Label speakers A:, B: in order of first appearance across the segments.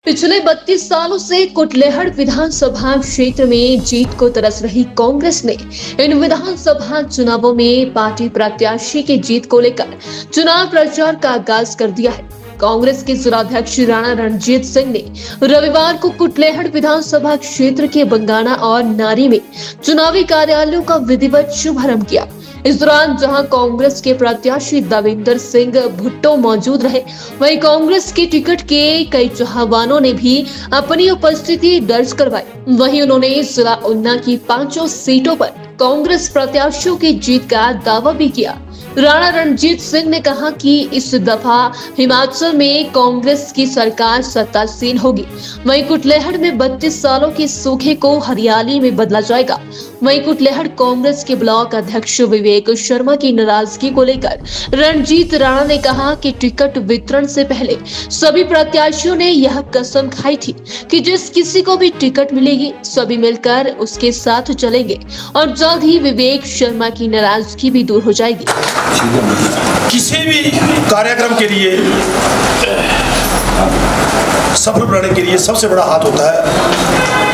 A: पिछले 32 सालों से कुटलेहड़ विधानसभा क्षेत्र में जीत को तरस रही कांग्रेस ने इन विधानसभा चुनावों में पार्टी प्रत्याशी की जीत को लेकर चुनाव प्रचार का आगाज कर दिया है। कांग्रेस के जिलाध्यक्ष राणा रणजीत सिंह ने रविवार को कुटलेहड़ विधानसभा क्षेत्र के बंगाना और नारी में चुनावी कार्यालयों का विधिवत शुभारंभ किया। इस दौरान जहां कांग्रेस के प्रत्याशी देवेंद्र सिंह भुट्टो मौजूद रहे, वहीं कांग्रेस के टिकट के कई चाहवानों ने भी अपनी उपस्थिति दर्ज करवाई। वहीं उन्होंने जिला उन्ना की 5 सीटों पर कांग्रेस प्रत्याशियों की जीत का दावा भी किया। राणा रणजीत सिंह ने कहा कि इस दफा हिमाचल में कांग्रेस की सरकार सत्तासीन होगी। वहीं कुटलेहड़ में 32 सालों के सूखे को हरियाली में बदला जाएगा। वहीं कुटलेहड़ कांग्रेस के ब्लॉक अध्यक्ष विवेक शर्मा की नाराजगी को लेकर रणजीत राणा ने कहा कि टिकट वितरण से पहले सभी प्रत्याशियों ने यह कसम खाई थी कि जिस किसी को भी टिकट मिलेगी सभी मिलकर उसके साथ चलेंगे और जल्द ही विवेक शर्मा की नाराजगी भी दूर हो जाएगी।
B: किसी भी कार्यक्रम के लिए सफल बनाने के लिए सबसे बड़ा हाथ होता है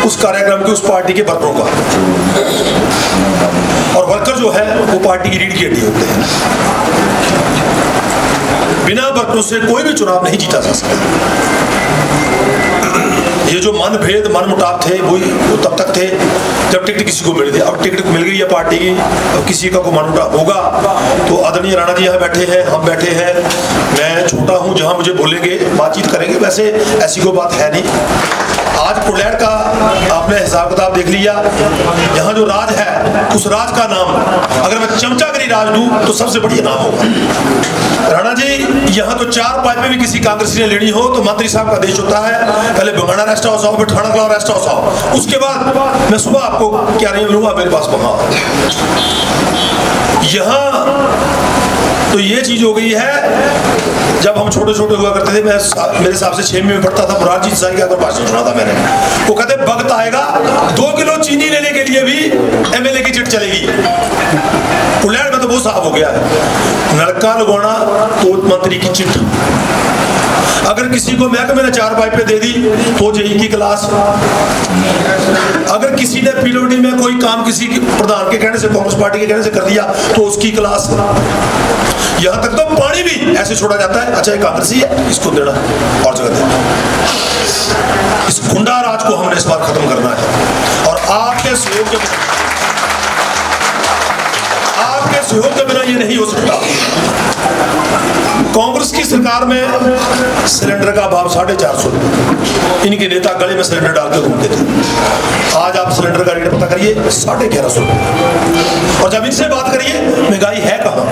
B: उस कार्यक्रम के, उस पार्टी के वर्करों का। और वर्कर जो है वो पार्टी की रीढ़ की हड्डी होते हैं। बिना वर्करों से कोई भी चुनाव नहीं जीता जा सकता। ये जो मनभेद मनमुटाव थे वो तब तक थे जब टिकट किसी को मिल गई। अब टिकट मिल गई है पार्टी की, अब किसी का कोई मनमुटाव होगा तो आदरणीय राणा जी यहाँ बैठे हैं, हम बैठे हैं, मैं छोटा हूँ, जहाँ मुझे बोलेंगे बातचीत करेंगे। वैसे ऐसी कोई बात है नहीं। आज कुटलेहड़ का आपने हिसाब किताब देख लिया। यहाँ जो राज है उस राज का नाम अगर मैं चमचागिरी राज दूं तो सबसे बढ़िया नाम होगा। राणा जी यहाँ तो 4 पाइपें भी किसी कांग्रेसी ने लेनी हो तो मंत्री साहब का आदेश होता है, पहले बंगाना रेस्ट हाउस आओ, फिर ठाणा क्लाव रेस्ट हाउस आओ, उसके बाद मैं सुबह आपको क्या नहीं मिलूंगा मेरे पास वहां। यहाँ तो ये चीज हो गई है। जब हम छोटे छोटे हुआ करते थे, मैं मेरे हिसाब से 6वीं में पढ़ता था, मुरारजी देसाई का भाषण सुना था मैंने। वो कहते वक्त आएगा 2 किलो चीनी लेने के लिए भी एमएलए की चिट चलेगी। कुटलेहड़ में तो वो साफ हो गया है, नलका लगवाना तो मंत्री की चिट। अगर किसी को महकमे ने 4 पाइपें दे दी तो जेई की क्लास। अगर किसी ने पीडब्ल्यूडी में कोई काम किसी प्रधान के कहने से, कांग्रेस पार्टी के कहने से कर दिया तो उसकी क्लास। यहां तक तो पानी भी ऐसे छोड़ा जाता है, अच्छा ये कांग्रेसी है इसको देना और जगह देना। इस गुंडा राज को हमने इस बार खत्म करना है और आपके सहयोग के बिना ये नहीं हो सकता। कांग्रेस की सरकार में सिलेंडर का भाव 450। इनके नेता गले में सिलेंडर डाल के घूमते थे। आज आप सिलेंडर का रेट पता करिए 1150। और जब इनसे बात करिए महंगाई है कहां?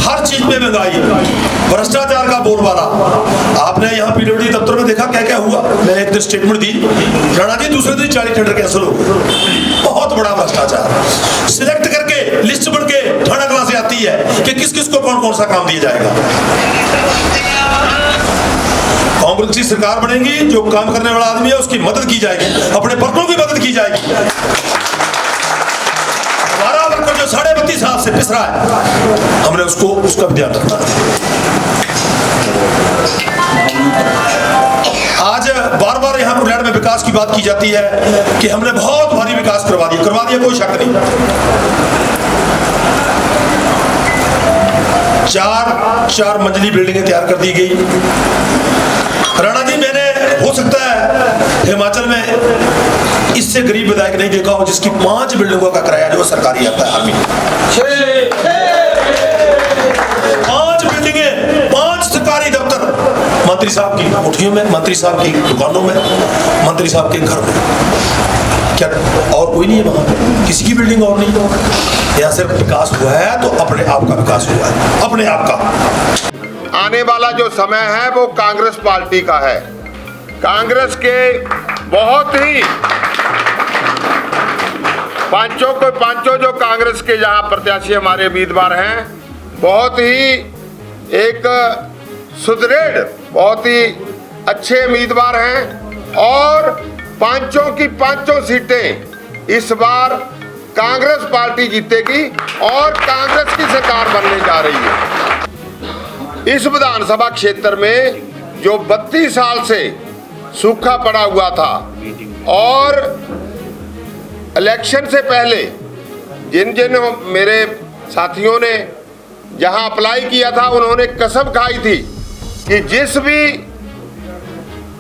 B: हर चीज में महंगाई, भ्रष्टाचार का बोलबाला। आपने यहाँ पीडब्ल्यूडी दफ्तर में देखा क्या क्या हुआ। मैंने एक दिन स्टेटमेंट दी, राणा जी दूसरे दिन 40 टेंडर कैंसिल हो गए। बहुत बड़ा भ्रष्टाचार। सिलेक्ट करके लिस्ट बढ़ के ठाणा क्लास से आती है कि किस किस को कौन कौन सा काम दिया जाएगा। कांग्रेस की सरकार बनेगी, जो काम करने वाला आदमी है उसकी मदद की जाएगी, अपने वर्करों की मदद की जाएगी। हमारा वर्कर जो 32.5 साल से पिस रहा है, हमने उसका ध्यान रखना है। आज बार बार यहाँ कुटलेहड़ में विकास की बात की जाती है कि हमने बहुत भारी विकास करवा दिया, कोई शक नहीं। 4 मंजिली बिल्डिंगें तैयार कर दी गई। राणा जी मैंने हो सकता है हिमाचल में इससे गरीब विधायक नहीं देखा हो जिसकी 5 बिल्डिंगों का किराया जो सरकारी आता है आर्मी। 5 बिल्डिंगें, 5 सरकारी दफ्तर, मंत्री साहब की कोठियों में, मंत्री साहब की दुकानों में, मंत्री साहब के घर में। क्या और कोई नहीं है वहां? किसी की बिल्डिंग और नहीं है। यहाँ सिर्फ विकास हुआ है तो अपने आप का विकास हुआ है, अपने आप का।
C: आने वाला जो समय है वो कांग्रेस पार्टी का है। कांग्रेस के बहुत ही पांचों जो कांग्रेस के यहाँ प्रत्याशी हमारे उम्मीदवार हैं, बहुत ही एक सुदृढ़, बहुत ही अच्छे उम्मीदवार हैं और 5 की 5 सीटें इस बार कांग्रेस पार्टी जीतेगी और कांग्रेस की सरकार बनने जा रही है। इस विधानसभा क्षेत्र में जो 32 साल से सूखा पड़ा हुआ था और इलेक्शन से पहले जिन जिन मेरे साथियों ने जहां अप्लाई किया था उन्होंने कसम खाई थी कि जिस भी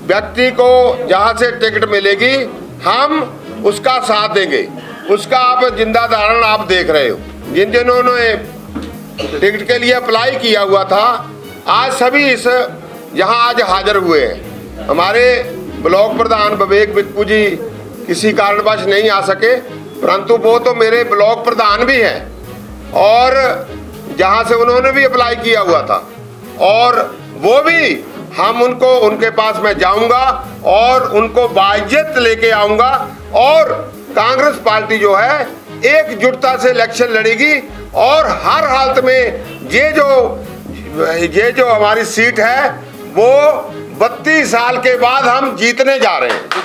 C: व्यक्ति को जहां से टिकट मिलेगी हम उसका साथ देंगे। उसका आप जिंदा उदाहरण आप देख रहे हो। जिन जिन्होंने टिकट के लिए अप्लाई किया हुआ था आज सभी इस यहाँ आज हाजिर हुए हैं। हमारे ब्लॉक प्रधान विवेक बिक्कू जी किसी कारणवश नहीं आ सके, परंतु वो तो मेरे ब्लॉक प्रधान भी हैं और जहाँ से उन्होंने भी अप्लाई किया हुआ था और वो भी हम उनको उनके पास मैं जाऊंगा और उनको बाइज्जत लेके आऊंगा और कांग्रेस पार्टी जो है एकजुटता से इलेक्शन लड़ेगी और हर हालत में ये जो हमारी सीट है वो 32 साल के बाद हम जीतने जा रहे हैं।